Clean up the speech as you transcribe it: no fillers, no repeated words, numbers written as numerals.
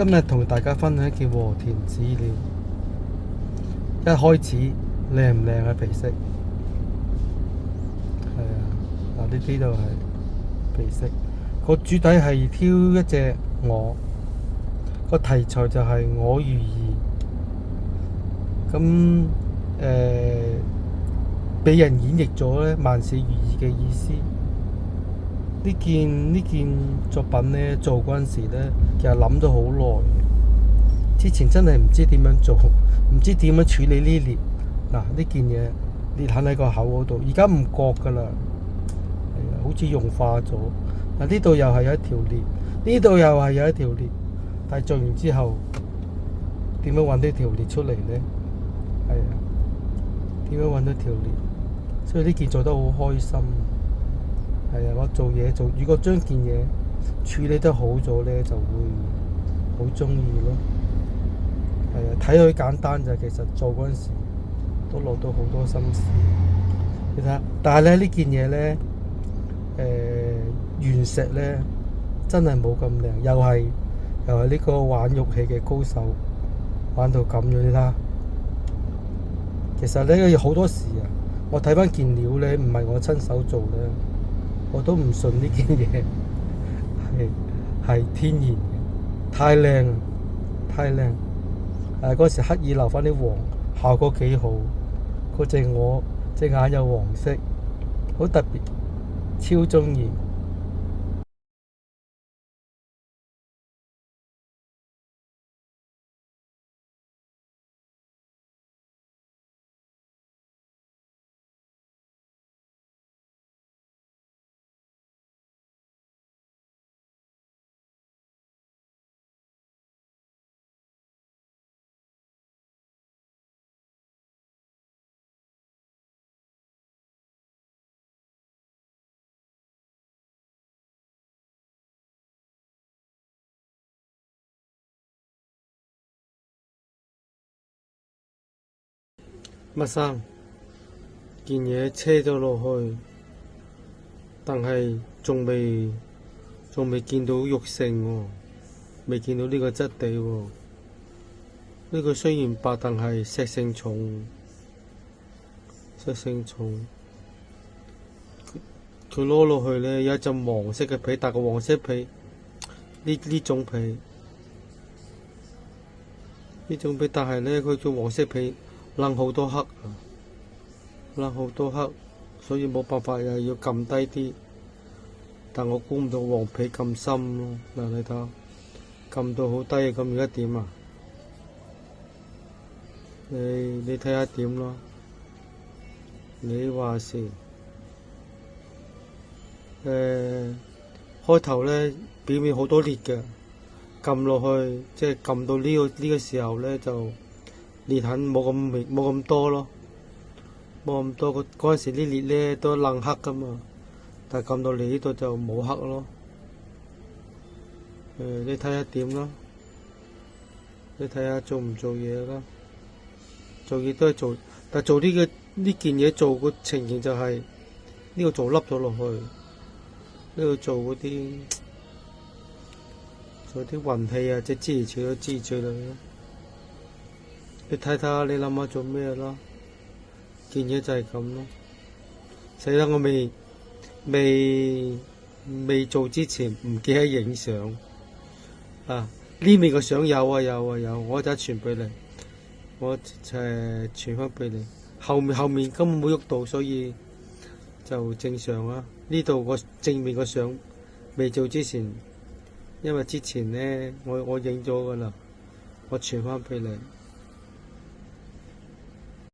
今日同大家分享一件和田紙料。一開始靚唔靚嘅皮色？係啊，嗱呢啲度係皮色。個主體係挑一隻鵝，個題材就係我如意。咁俾人演繹咗咧萬事如意嘅意思。呢件作品咧做嗰陣時咧，其實諗咗好耐。之前真係唔知點樣做，唔知點樣處理呢裂。嗱，呢件嘢裂痕喺個口嗰度，而家唔覺㗎啦，係啊，好似融化咗。嗱，呢度又係有一條裂，呢度又係有一條裂。但係做完之後，點樣揾呢條裂出嚟咧？係啊，點樣揾到條裂？所以呢件做得好開心。係啊，我做嘢如果將件嘢處理得好咗咧，就會好中意咯。係啊，睇佢簡單就，其實做嗰陣時都落到好多心思。你睇下，但係咧呢件嘢咧，原石咧真係冇咁靚，又係呢個玩玉器嘅高手玩到咁樣。你睇下，其實咧好多時啊，我睇翻件料咧，唔係我親手做咧，我都唔信呢件嘢係天然嘅，太靚啦，太靚。嗰時刻意留翻啲黃，效果幾好。嗰隻我隻眼有黃色，好特別，超中意。乜生件嘢車咗落去，但係仲未見到肉性喎，未見到呢個質地喎。呢個雖然白，但係石性重。佢攞落去咧有一陣黃色嘅皮，但個黃色皮呢種皮，但係咧佢叫黃色皮冷好多黑啊，冷好多黑，所以冇辦法又要撳低啲。但我估唔到黃皮咁深咯。嗱，你睇下撳到好低，咁而家點啊？你睇下點咯？你話事。開頭咧表面好多裂嘅，撳落去即係撳到呢個時候咧，就裂痕冇咁多咯，冇咁多。嗰陣時啲裂咧都冷黑噶嘛，但係撳到嚟呢度就冇黑咯。你睇下點咯？你睇下做唔做嘢啦？做嘢都係做，但係做呢件嘢做個情形就係呢個做凹咗落去，呢度做嗰啲運氣啊，即係支持住佢咯。你睇下，你諗下做咩咯？件嘢就係咁咯。死啦！我未做之前唔記得影相啊！呢面個相有，我就傳俾你，我傳翻俾你。後面根本冇喐到，所以就正常啊。呢度個正面個相未做之前，因為之前咧我影咗噶啦，我傳翻俾你。